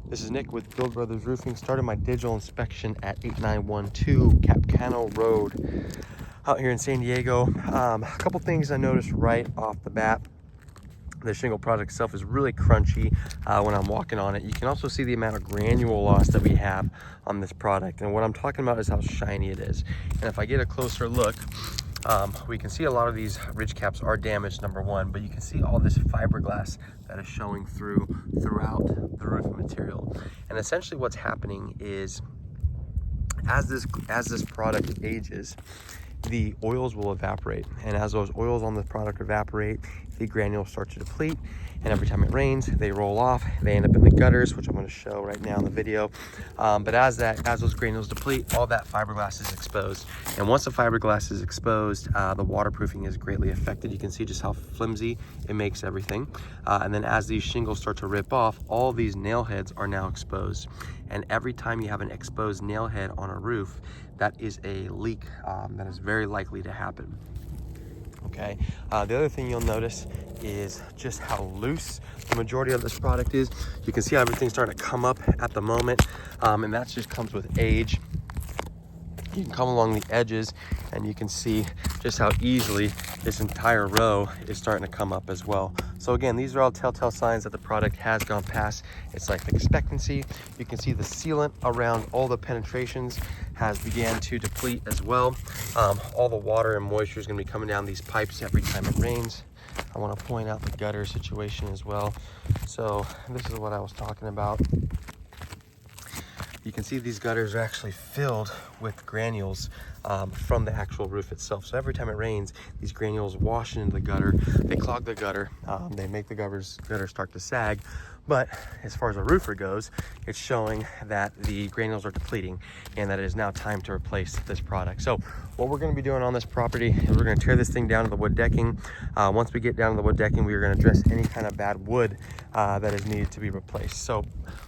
This is Nick with Build Brothers Roofing. Started my digital inspection at 8912 Capcano Road out here in San Diego. A couple things I noticed right off the bat. The shingle product itself is really crunchy when I'm walking on it. You can also see the amount of granule loss that we have on this product. And what I'm talking about is how shiny it is. And if I get a closer look, we can see a lot of these ridge caps are damaged, number one, but you can see all this fiberglass that is showing throughout the roofing material. And essentially what's happening is as this product ages, the oils will evaporate, and as those oils on the product evaporate, the granules start to deplete, and every time it rains they roll off, they end up in the gutters, which I'm going to show right now in the video. But as those granules deplete, all that fiberglass is exposed, and once the fiberglass is exposed, the waterproofing is greatly affected. You can see just how flimsy it makes everything, and then as these shingles start to rip off, all these nail heads are now exposed, and every time you have an exposed nail head on a roof, that is a leak that is very likely to happen. Okay, the other thing you'll notice is just how loose the majority of this product is. You can see how everything's starting to come up at the moment, and that just comes with age. You can come along the edges and you can see just how easily this entire row is starting to come up as well. So again, these are all telltale signs that the product has gone past its life expectancy. You can see the sealant around all the penetrations has began to deplete as well. All the water and moisture is going to be coming down these pipes every time it rains. I want to point out the gutter situation as well. So this is what I was talking about. You can see these gutters are actually filled with granules from the actual roof itself. So every time it rains, these granules wash into the gutter, they clog the gutter, they make the gutter start to sag. But as far as a roofer goes, it's showing that the granules are depleting and that it is now time to replace this product. So what we're going to be doing on this property is we're going to tear this thing down to the wood decking. Once we get down to the wood decking, we are going to address any kind of bad wood that is needed to be replaced. So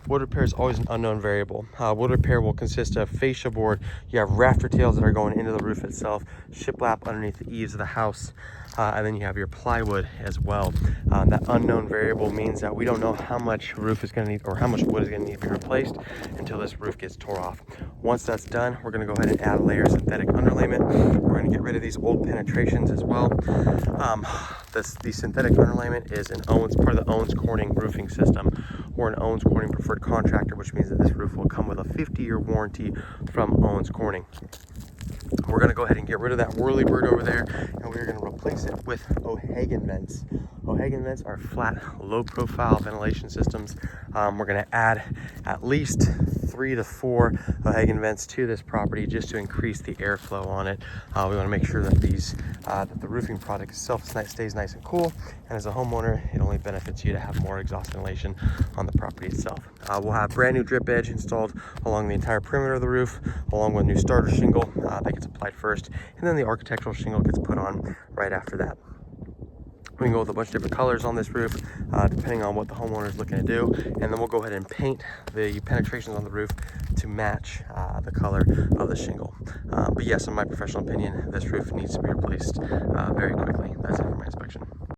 wood repair is always an unknown variable. Wood repair will consist of fascia board. You have rafter tails that are going into the roof itself, shiplap underneath the eaves of the house, and then you have your plywood as well. That unknown variable means that we don't know how much roof is going to need, or how much wood is going to need to be replaced until this roof gets tore off. Once that's done, we're going to go ahead and add a layer of synthetic underlayment. We're going to get rid of these old penetrations as well. The synthetic underlayment is part of the Owens Corning roofing system. We're an Owens Corning preferred contractor, which means that this roof will come with a 50-year warranty from Owens Corning. We're going to go ahead and get rid of that whirly-bird over there, and we're going to replace it with O'Hagan vents. O'Hagan vents are flat, low-profile ventilation systems. We're going to add at least 3 to 4 O'Hagan vents to this property just to increase the airflow on it. We want to make sure that the roofing product itself stays nice and cool, and as a homeowner, it only benefits you to have more exhaust ventilation on the property itself. We'll have brand new drip edge installed along the entire perimeter of the roof, along with new starter shingle that gets applied first, and then the architectural shingle gets put on right after that. We can go with a bunch of different colors on this roof, depending on what the homeowner is looking to do. And then we'll go ahead and paint the penetrations on the roof to match the color of the shingle. But yes, in my professional opinion, this roof needs to be replaced very quickly. That's it for my inspection.